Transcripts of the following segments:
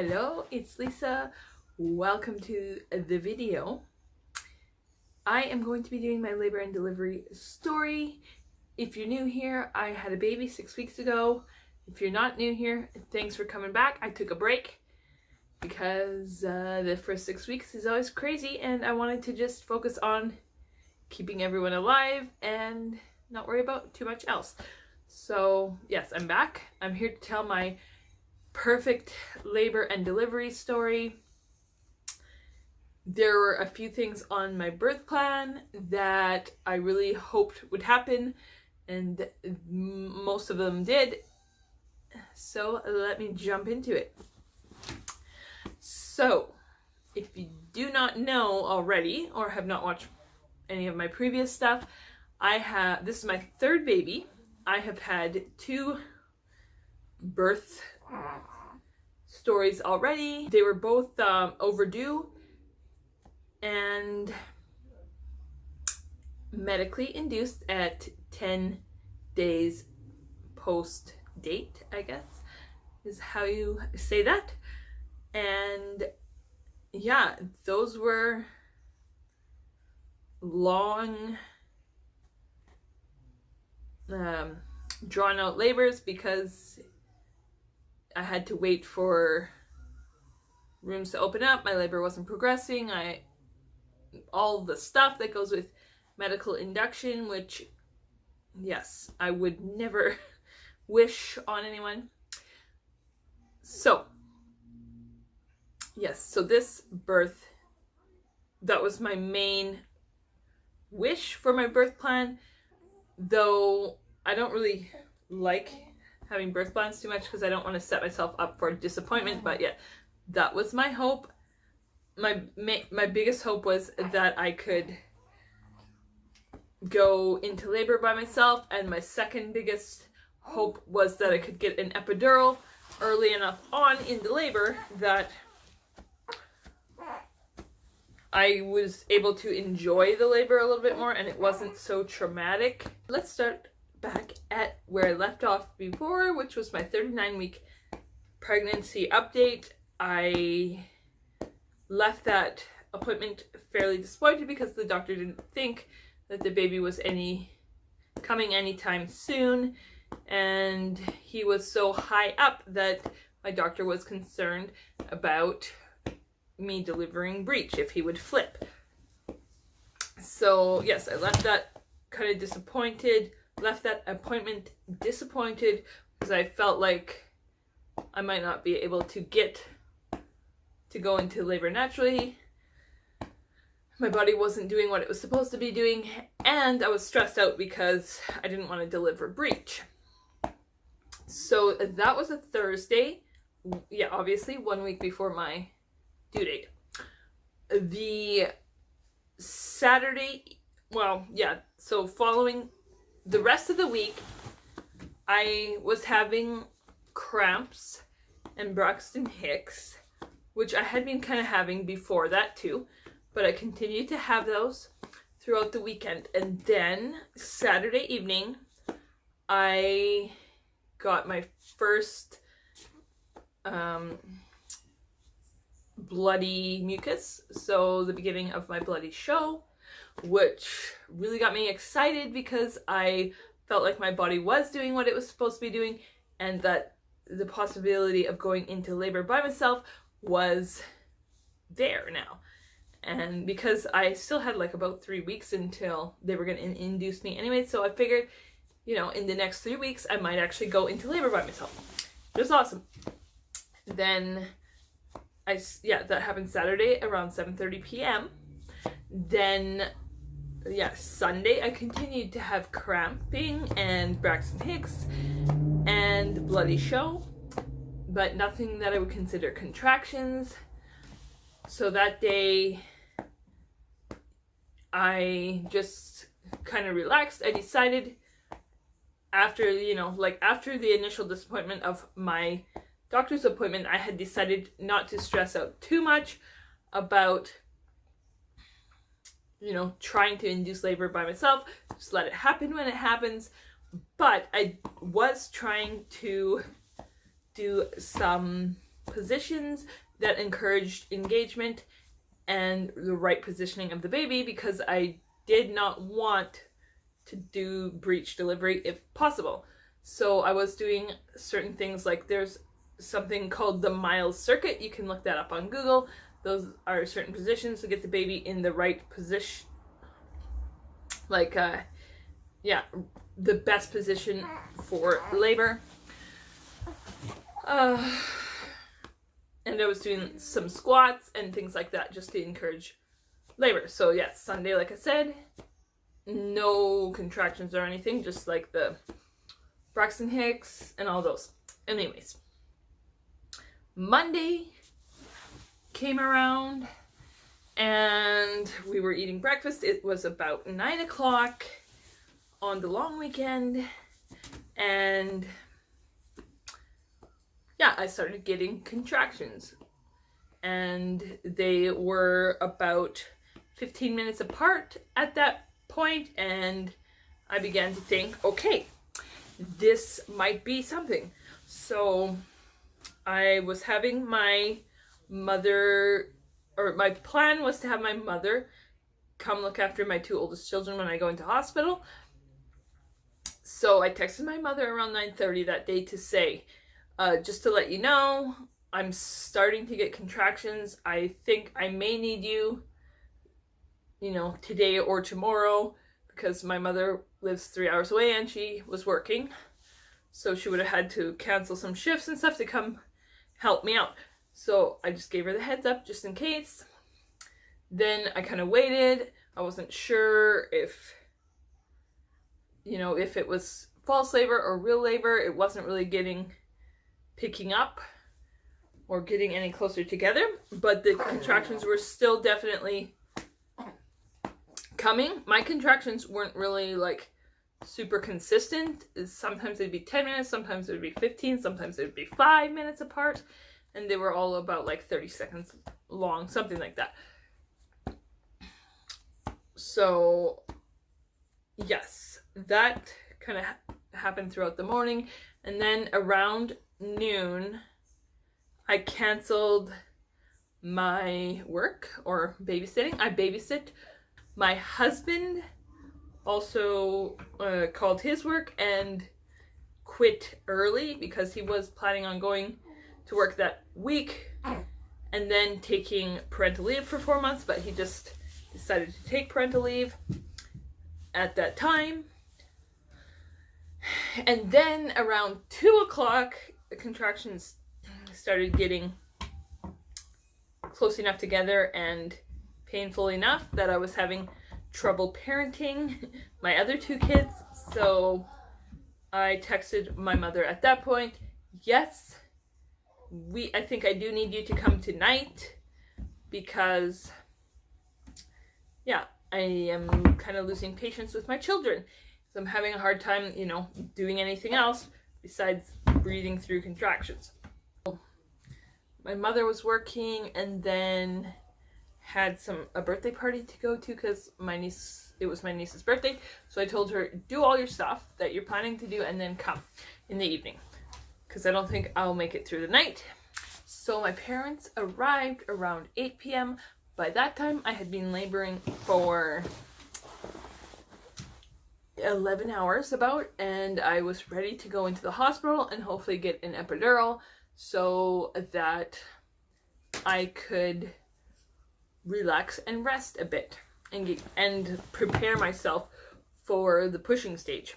Hello, it's Lisa. Welcome to the video. I am going to be doing my labor and delivery story. If you're new here, I had a baby 6 weeks ago. If you're not new here, thanks for coming back. I took a break because the first 6 weeks is always crazy and I wanted to just focus on keeping everyone alive and not worry about too much else. So yes, I'm back. I'm here to tell my perfect labor and delivery story. There were a few things on my birth plan that I really hoped would happen, and most of them did. So let me jump into it. So, if you do not know already or have not watched any of my previous stuff, this is my third baby. I have had 2 birth stories already. They were both overdue and medically induced at 10 days post date, I guess is how you say that. And yeah, those were long drawn out labors because I had to wait for rooms to open up. My labor wasn't progressing. All the stuff that goes with medical induction, which yes, I would never wish on anyone. So yes, so this birth, that was my main wish for my birth plan, though I don't really like having birth plans too much because I don't want to set myself up for disappointment. But yeah, that was my hope. My biggest hope was that I could go into labor by myself, and my second biggest hope was that I could get an epidural early enough on into labor that I was able to enjoy the labor a little bit more and it wasn't so traumatic. Let's start back at where I left off before, which was my 39-week pregnancy update. I left that appointment fairly disappointed because the doctor didn't think that the baby was coming anytime soon, and he was so high up that my doctor was concerned about me delivering breech if he would flip. So yes, I left that kind of disappointed. Left that appointment disappointed because I felt like I might not be able to get to go into labor naturally. My body wasn't doing what it was supposed to be doing, and I was stressed out because I didn't want to deliver breech. So that was a Thursday. Yeah, obviously 1 week before my due date. The Saturday, so following the rest of the week, I was having cramps and Braxton Hicks, which I had been kind of having before that too, but I continued to have those throughout the weekend. And then Saturday evening, I got my first bloody mucus, so the beginning of my bloody show, which really got me excited because I felt like my body was doing what it was supposed to be doing and that the possibility of going into labor by myself was there now. And because I still had like about 3 weeks until they were going to induce me anyway, so I figured, in the next 3 weeks I might actually go into labor by myself. It was awesome. Then that happened Saturday around 7:30 p.m. Then Sunday I continued to have cramping and Braxton Hicks and bloody show, but nothing that I would consider contractions. So that day I just kind of relaxed. I decided after the initial disappointment of my doctor's appointment, I had decided not to stress out too much about trying to induce labor by myself. Just let it happen when it happens. But I was trying to do some positions that encouraged engagement and the right positioning of the baby, because I did not want to do breech delivery if possible. So I was doing certain things, like there's something called the Miles circuit. You can look that up on Google. Those are certain positions to get the baby in the right position, like the best position for labor. And I was doing some squats and things like that just to encourage labor. So yes, Sunday, like I said, no contractions or anything, just like the Braxton Hicks and all those. Anyways, Monday came around and we were eating breakfast. It was about 9 o'clock on the long weekend, and yeah, I started getting contractions, and they were about 15 minutes apart at that point, and I began to think, okay, this might be something. So I was having my mother, or my plan was to have my mother come look after my 2 oldest children when I go into hospital. So I texted my mother around 9:30 that day to say, just to let you know, I'm starting to get contractions. I think I may need you, today or tomorrow, because my mother lives 3 hours away and she was working. So she would have had to cancel some shifts and stuff to come help me out. So I just gave her the heads up just in case. Then I kind of waited. I wasn't sure if it was false labor or real labor. It wasn't really picking up or getting any closer together, but the contractions were still definitely coming. My contractions weren't really like super consistent. Sometimes it'd be 10 minutes, sometimes it would be 15, sometimes it would be 5 minutes apart, and they were all about like 30 seconds long, something like that. So yes, that kind of happened throughout the morning, and then around noon I canceled my work or babysitting. I babysit. My husband also called his work and quit early because he was planning on going to work that week and then taking parental leave for 4 months, but he just decided to take parental leave at that time. And then around 2 o'clock, the contractions started getting close enough together and painful enough that I was having trouble parenting my other 2 kids. So I texted my mother at that point, yes, I think I do need you to come tonight, because yeah, I am kind of losing patience with my children. So I'm having a hard time, doing anything else besides breathing through contractions. My mother was working and then had a birthday party to go to because it was my niece's birthday. So I told her, do all your stuff that you're planning to do and then come in the evening, because I don't think I'll make it through the night. So my parents arrived around 8 p.m. By that time, I had been laboring for 11 hours about, and I was ready to go into the hospital and hopefully get an epidural so that I could relax and rest a bit and prepare myself for the pushing stage.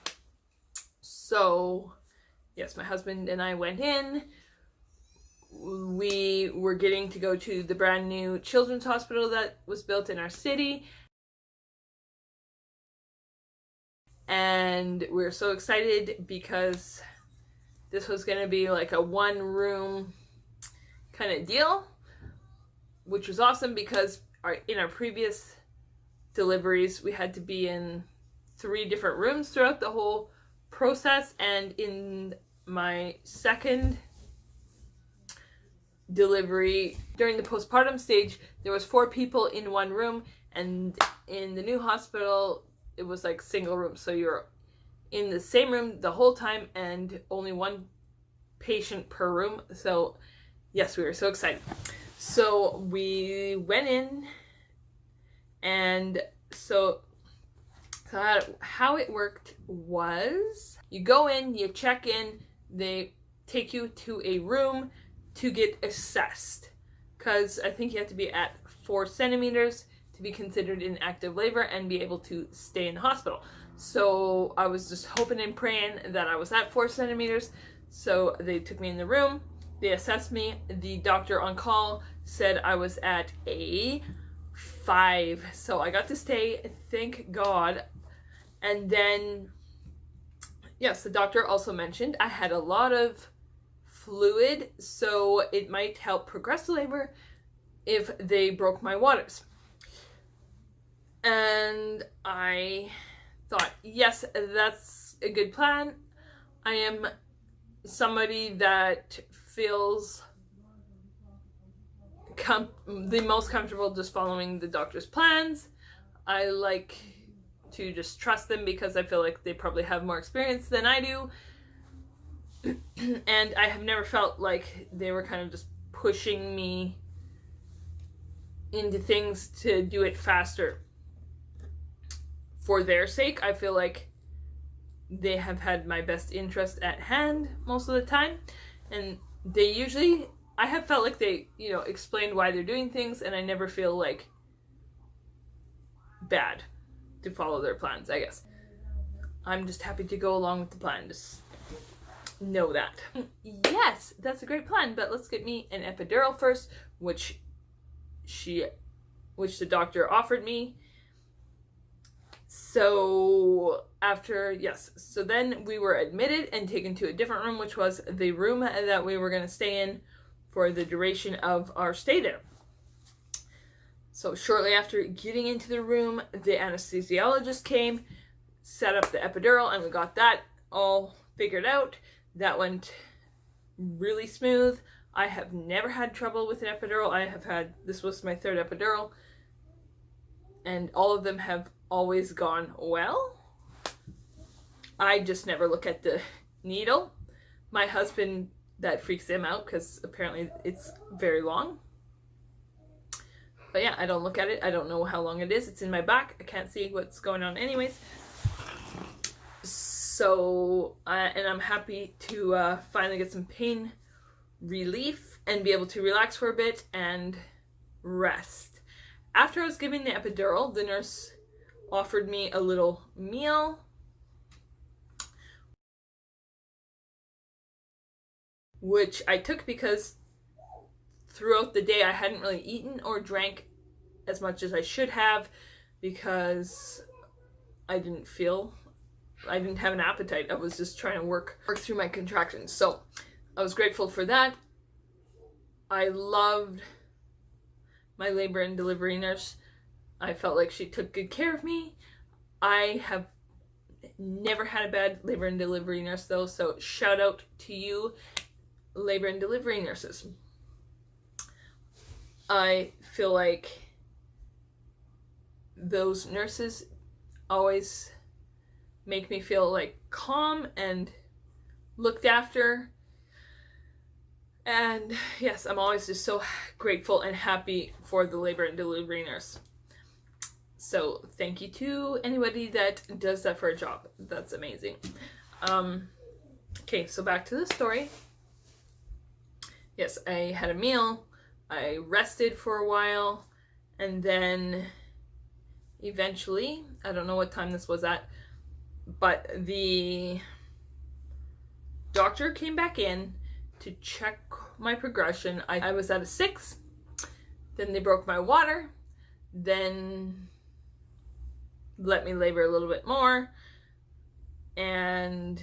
So yes, my husband and I went in. We were getting to go to the brand new children's hospital that was built in our city. And we were so excited because this was going to be like a 1-room kind of deal, which was awesome because in our previous deliveries, we had to be in 3 different rooms throughout the whole process. And in my second delivery, during the postpartum stage, there was 4 people in 1 room, and in the new hospital, it was like single room. So you're in the same room the whole time and only 1 patient per room. So Yes, we were so excited. So we went in, and so how it worked was you go in, you check in, they take you to a room to get assessed, because I think you have to be at 4 centimeters to be considered in active labor and be able to stay in the hospital. So I was just hoping and praying that I was at 4 centimeters. So they took me in the room, they assessed me. The doctor on call said I was at a 5. So I got to stay, thank God. And then, yes, the doctor also mentioned I had a lot of fluid, so it might help progress the labor if they broke my waters. And I thought, yes, that's a good plan. I am somebody that feels the most comfortable just following the doctor's plans. I like to just trust them because I feel like they probably have more experience than I do. And I have never felt like they were kind of just pushing me into things to do it faster for their sake. I feel like they have had my best interest at hand most of the time, and they usually, I have felt like they, explained why they're doing things, and I never feel like bad to follow their plans, I guess. I'm just happy to go along with the plan, just know that. Yes, that's a great plan, but let's get me an epidural first, which the doctor offered me. So so then we were admitted and taken to a different room, which was the room that we were going to stay in for the duration of our stay there. So shortly after getting into the room, the anesthesiologist came, set up the epidural, and we got that all figured out. That went really smooth. I have never had trouble with an epidural. This was my 3rd epidural, and all of them have always gone well. I just never look at the needle. My husband, that freaks him out because apparently it's very long. But yeah, I don't look at it. I don't know how long it is. It's in my back. I can't see what's going on anyways. So, and I'm happy to finally get some pain relief and be able to relax for a bit and rest. After I was giving the epidural, the nurse offered me a little meal, which I took because throughout the day I hadn't really eaten or drank as much as I should have because I didn't have an appetite. I was just trying to work through my contractions. So I was grateful for that. I loved my labor and delivery nurse. I felt like she took good care of me. I have never had a bad labor and delivery nurse though, so shout out to you, labor and delivery nurses. I feel like those nurses always make me feel like calm and looked after. And yes, I'm always just so grateful and happy for the labor and delivery nurse. So thank you to anybody that does that for a job. That's amazing. Okay, so back to the story. Yes, I had a meal. I rested for a while. And then eventually, I don't know what time this was at, but the doctor came back in to check my progression. I was at a 6. Then they broke my water. Then let me labor a little bit more, and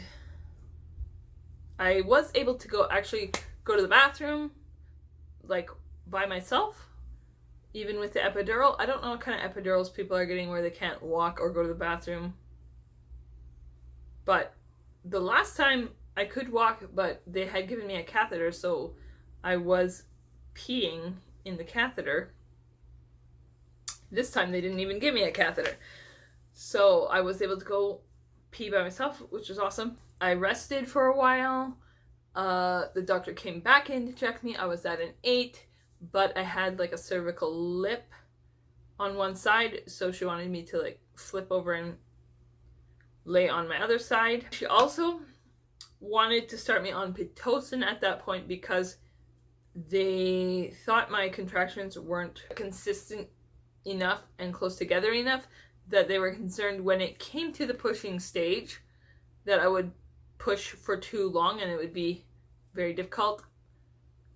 I was able to go to the bathroom like by myself, even with the epidural. I don't know what kind of epidurals people are getting where they can't walk or go to the bathroom, but the last time I could walk, but they had given me a catheter, so I was peeing in the catheter. This time they didn't even give me a catheter. So I was able to go pee by myself, which was awesome. I rested for a while. The doctor came back in to check me. I was at an 8, but I had like a cervical lip on one side, so she wanted me to like flip over and lay on my other side. She also wanted to start me on Pitocin at that point because they thought my contractions weren't consistent enough and close together enough, that they were concerned when it came to the pushing stage that I would push for too long and it would be very difficult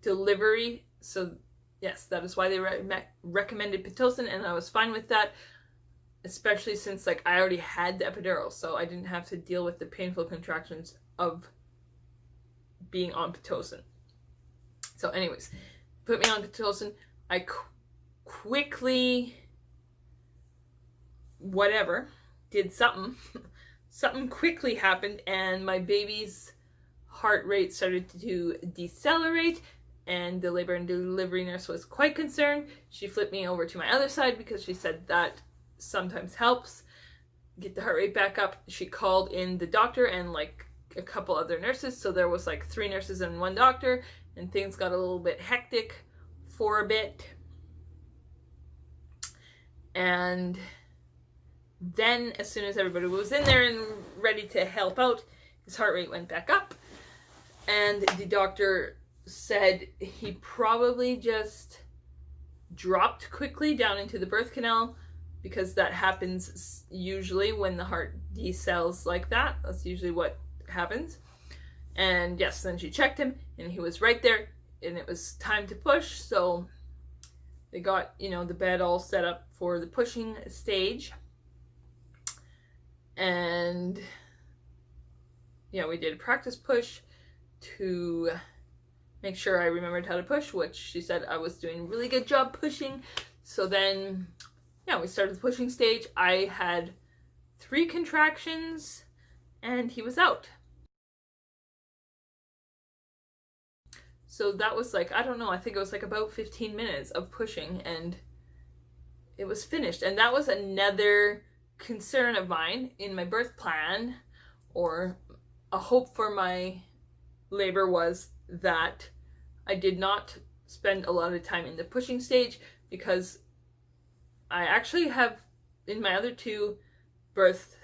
delivery. So yes, that is why they recommended Pitocin, and I was fine with that, especially since like I already had the epidural, so I didn't have to deal with the painful contractions of being on Pitocin. So anyways, put me on Pitocin. I quickly did something something quickly happened, and my baby's heart rate started to decelerate, and the labor and delivery nurse was quite concerned. She flipped me over to my other side because she said that sometimes helps get the heart rate back up. She called in the doctor and like a couple other nurses, so there was like 3 nurses and 1 doctor, and things got a little bit hectic for a bit. And then as soon as everybody was in there and ready to help out, his heart rate went back up, and the doctor said he probably just dropped quickly down into the birth canal, because that happens usually when the heart decells like that. That's usually what happens. And yes, then she checked him and he was right there, and it was time to push. So they got, the bed all set up for the pushing stage. And yeah, we did a practice push to make sure I remembered how to push, which she said I was doing a really good job pushing. So then, yeah, we started the pushing stage. I had 3 contractions and he was out. So that was like, I don't know, I think it was like about 15 minutes of pushing and it was finished. And that was another concern of mine in my birth plan, or a hope for my labor, was that I did not spend a lot of time in the pushing stage, because I actually have, in my other 2 births,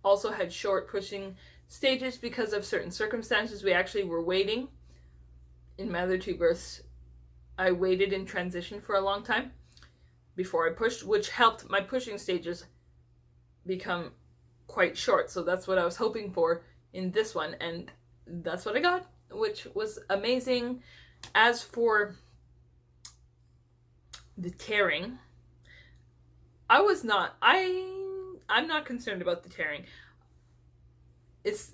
also had short pushing stages because of certain circumstances. We actually were waiting. In my other 2 births, I waited in transition for a long time before I pushed, which helped my pushing stages become quite short. So that's what I was hoping for in this one, and that's what I got, which was amazing. As for the tearing, I'm not concerned about the tearing.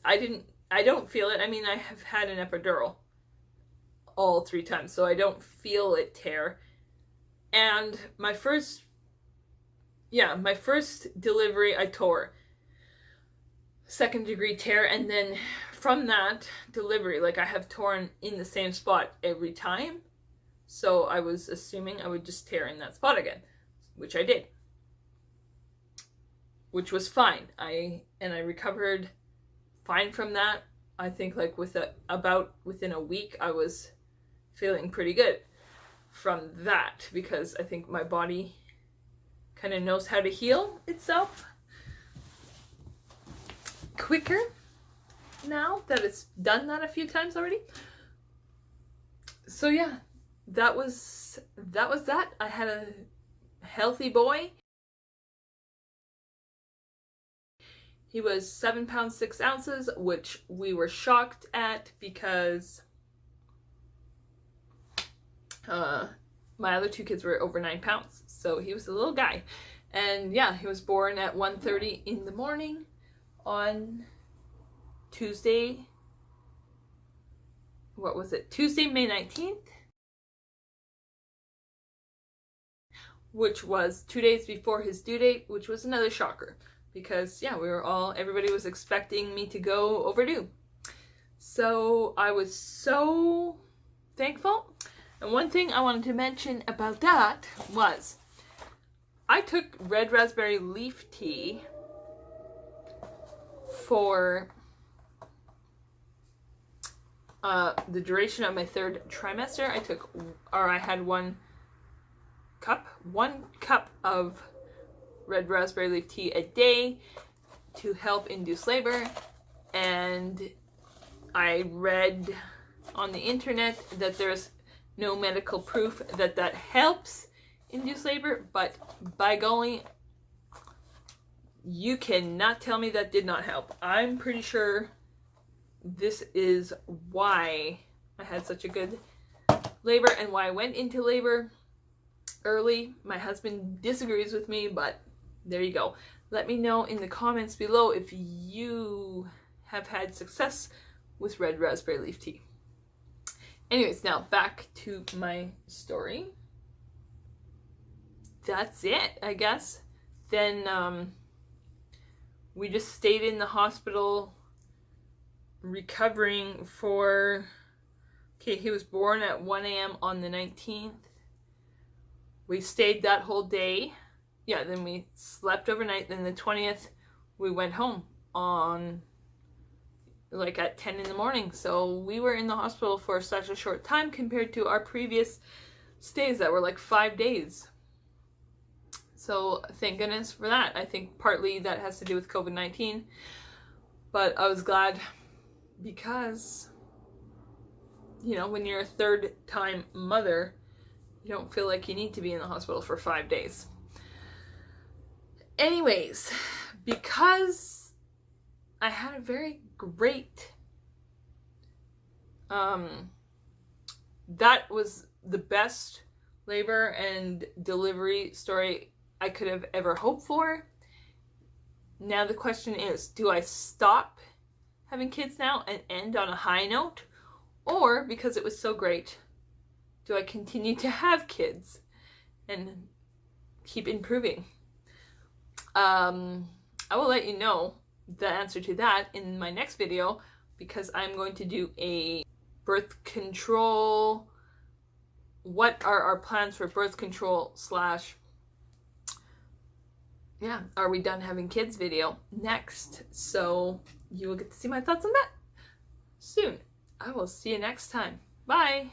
I don't feel it. I mean, I have had an epidural all 3 times, so I don't feel it tear. And my first delivery, I tore. 2nd degree tear, and then from that delivery, like, I have torn in the same spot every time. So I was assuming I would just tear in that spot again, which I did. Which was fine. I recovered fine from that. I think like within a week I was feeling pretty good from that, because I think my body kind of knows how to heal itself quicker now that it's done that a few times already. So yeah, that was that. I had a healthy boy. He was 7 pounds 6 ounces, which we were shocked at because my other 2 kids were over 9 pounds. So he was a little guy. And yeah, he was born at 1:30 in the morning on Tuesday. What was it? Tuesday, May 19th. Which was 2 days before his due date, which was another shocker. Because yeah, everybody was expecting me to go overdue. So I was so thankful. And one thing I wanted to mention about that was I took red raspberry leaf tea for the duration of my 3rd trimester, I had 1 cup of red raspberry leaf tea a day to help induce labor. And I read on the internet that there's no medical proof that that helps induce labor, but by golly, you cannot tell me that did not help. I'm pretty sure this is why I had such a good labor and why I went into labor early. My husband disagrees with me, but there you go. Let me know in the comments below if you have had success with red raspberry leaf tea. Anyways, now back to my story. That's it, I guess. Then we just stayed in the hospital recovering for, okay, he was born at 1 a.m. on the 19th. We stayed that whole day. Yeah, then we slept overnight. Then the 20th, we went home on, like, at 10 in the morning. So we were in the hospital for such a short time compared to our previous stays that were like 5 days. So thank goodness for that. I think partly that has to do with COVID-19, but I was glad because, you know, when you're a 3rd-time mother, you don't feel like you need to be in the hospital for 5 days. Anyways, because I had a very great, that was the best labor and delivery story I could have ever hoped for. Now the question is, do I stop having kids now and end on a high note? Or, because it was so great, do I continue to have kids and keep improving? I will let you know the answer to that in my next video, because I'm going to do a birth control, what are our plans for birth control / yeah, are we done having kids video next. So you will get to see my thoughts on that soon. I will see you next time. Bye!